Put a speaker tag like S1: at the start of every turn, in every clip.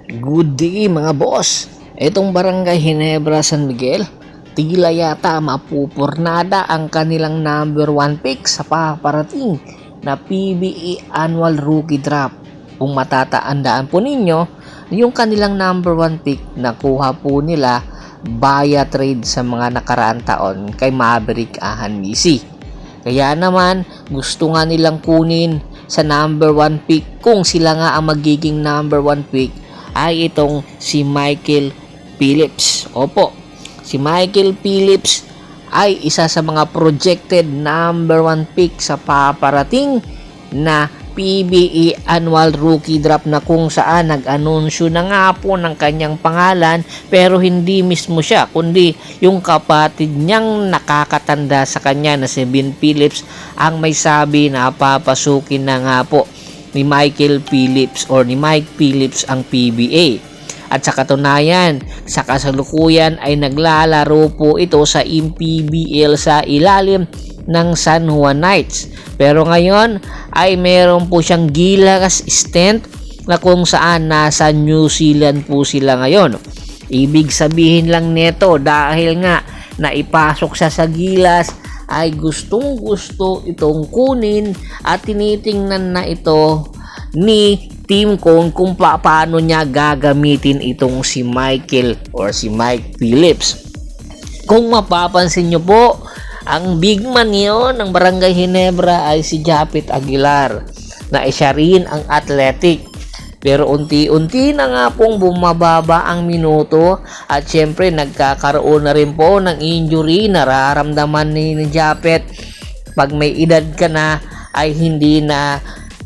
S1: Good day mga boss. Itong Barangay Ginebra San Miguel, tila yata mapupurnada ang kanilang number 1 pick sa paparating na PBA Annual Rookie Draft. Kung matatandaan po ninyo, yung kanilang number 1 pick nakuha po nila via trade sa mga nakaraang taon kay Maverick Ahanmisi. Kaya naman gusto nga nilang kunin sa number 1 pick, kung sila nga ang magiging number 1 pick, ay itong si Michael Phillips. Opo, si Michael Phillips ay isa sa mga projected number 1 pick sa paparating na PBA Annual Rookie Draft, na kung saan nag-anunsyo na nga po ng kanyang pangalan, pero hindi mismo siya kundi yung kapatid niyang nakakatanda sa kanya na si Ben Phillips ang may sabi na papasukin na nga po ni Michael Phillips or ni Mike Phillips ang PBA. At sa katunayan, sa kasalukuyan ay naglalaro po ito sa MPBL sa ilalim ng San Juan Knights. Pero ngayon ay meron po siyang Gilas stint na kung saan nasa New Zealand po sila ngayon. Ibig sabihin lang nito, dahil nga naipasok siya sa Gilas, ay gustong gusto itong kunin at tinitingnan na ito ni Team Kong kung paano niya gagamitin itong si Michael or si Mike Phillips. Kung mapapansin nyo po, ang big man yun ng Barangay Ginebra ay si Japet Aguilar, na siya rin ang athletic. Pero unti-unti na nga pong bumababa ang minuto at syempre nagkakaroon na rin po ng injury. Nararamdaman ni Japet pag may edad ka na ay hindi na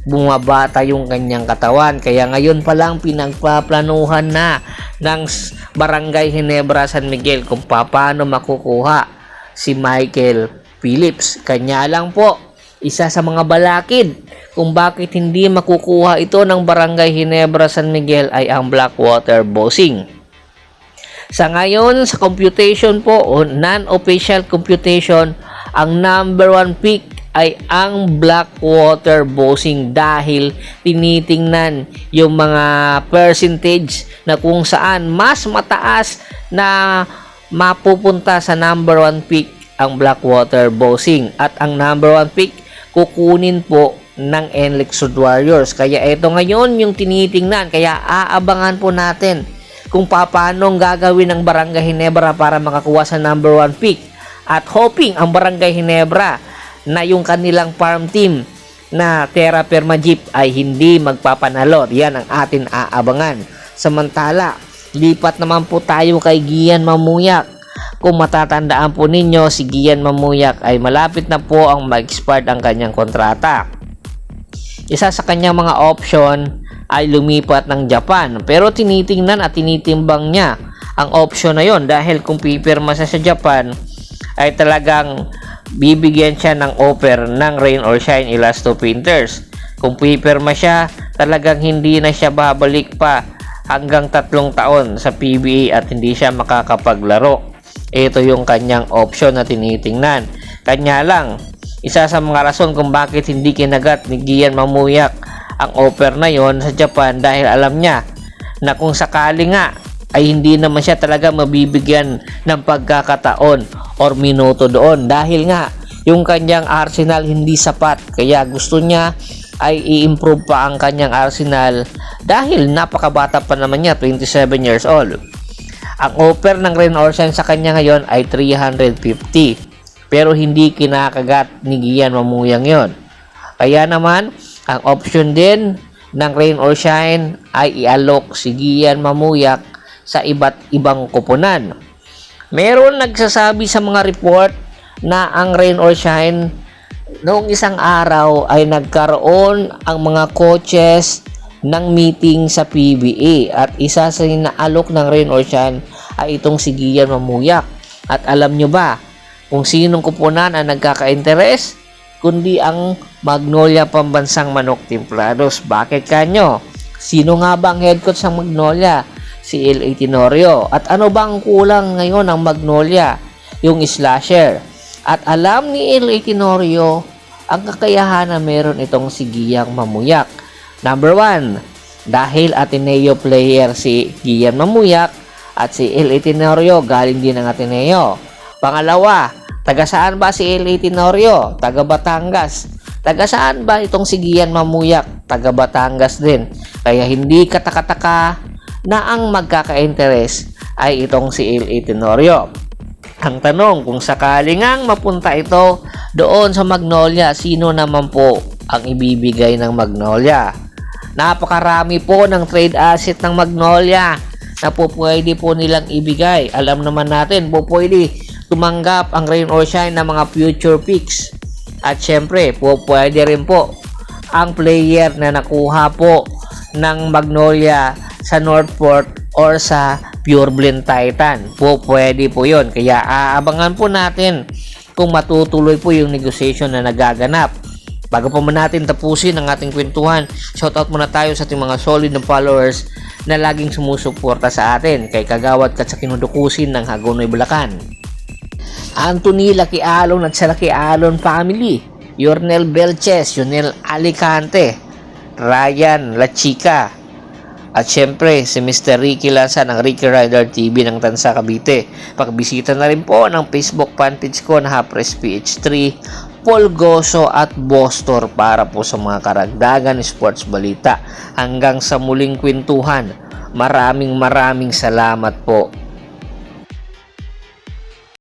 S1: bumabata yung kanyang katawan. Kaya ngayon pa lang pinagpaplanuhan na ng Barangay Ginebra San Miguel kung paano makukuha si Michael Phillips. Kanya lang po, isa sa mga balakid kung bakit hindi makukuha ito ng Barangay Ginebra San Miguel ay ang Blackwater Bossing. Sa ngayon, sa computation po o non-official computation, ang number 1 pick ay ang Blackwater Bossing dahil tinitingnan yung mga percentage na kung saan mas mataas na mapupunta sa number 1 pick ang Blackwater Bossing, at ang number 1 pick kukunin po ng NLEX Sud Warriors. Kaya ito ngayon yung tinitingnan, kaya aabangan po natin kung paano gagawin ng Barangay Ginebra para makakuha sa number 1 pick, at hoping ang Barangay Ginebra na yung kanilang farm team na Terra Firma Jeep ay hindi magpapanalo. Yan ang atin aabangan. Samantala, lipat naman po tayo kay Gian Mamuyak. Kung matatandaan po ninyo, si Gian Mamuyak ay malapit na po ang mag-expire ang kanyang kontrata. Isa sa kanyang mga option ay lumipat ng Japan, pero tinitingnan at tinitimbang niya ang option na yon, dahil kung pipirma siya sa Japan ay talagang bibigyan siya ng offer ng Rain or Shine Elasto Painters. Kung pipirma siya, talagang hindi na siya babalik pa hanggang 3 taon sa PBA at hindi siya makakapaglaro. Ito yung kanyang option na tinitingnan. Kanya lang, isa sa mga rason kung bakit hindi kinagat ni Gian Mamuyak ang offer na yon sa Japan, dahil alam niya na kung sakali nga ay hindi naman siya talaga mabibigyan ng pagkakataon or minuto doon, dahil nga yung kanyang arsenal hindi sapat. Kaya gusto niya ay i-improve pa ang kanyang arsenal dahil napakabata pa naman niya, 27 years old. Ang offer ng Rain or Shine sa kanya ngayon ay 350, pero hindi kinakagat ni Gian Mamuyang yon. Kaya naman ang option din ng Rain or Shine ay i-alok si Gian Mamuyak sa iba't ibang kupunan. Meron nagsasabi sa mga report na ang Rain or Shine noong isang araw ay nagkaroon ang mga coaches ng meeting sa PBA, at isa sa inaalok ng Rain or Shine ay itong si Gian Mamuyak. At alam nyo ba kung sinong kupunan ang nagkaka-interes? Kundi ang Magnolia Pambansang Manok Templados. Bakit kanyo? Sino nga ba ang head coach ng Magnolia? Si L.A. Tenorio. At ano bang kulang ngayon ng Magnolia? Yung slasher. At alam ni L.A. Tenorio ang kakayahan na meron itong si Gian Mamuyak. Number 1, dahil Ateneo player si Gian Mamuyak at si L.A. Tenorio galing din ng Ateneo. Pangalawa, taga saan ba si L.A. Tenorio? Taga Batangas. Taga saan ba itong si Gian Mamuyak? Taga Batangas din. Kaya hindi kataka-taka na ang magkaka-interes ay itong si L.A. Tenorio. Ang tanong, kung sakaling ngang mapunta ito doon sa Magnolia, sino naman po ang ibibigay ng Magnolia? Napakarami po ng trade asset ng Magnolia na po pwede po nilang ibigay. Alam naman natin po pwede tumanggap ang rain or shine ng mga future picks. At syempre po pwede rin po ang player na nakuha po ng Magnolia sa Northport or sa Pure Blend Titan. Po pwede po yun. Kaya aabangan po natin kung matutuloy po yung negotiation na nagaganap. Bago pa man natin tapusin ang ating kwentuhan, shoutout muna tayo sa ating mga solid na followers na laging sumusuporta sa atin, kay Kagawad at sa Kinudukusin ng Hagonoy, Bulacan, Anthony Lakialon at sa Lakialon family, Yornel Belches, Yonel Alicante, Ryan La Chica, at syempre si Mr. Ricky Lanza ng Ricky Rider TV ng Tansa, Cavite. Pagbisita na rin po ng Facebook page ko na Hapres PH3, Paul Goso at Bostor para po sa mga karagdagan sports balita. Hanggang sa muling kwentuhan, maraming salamat po.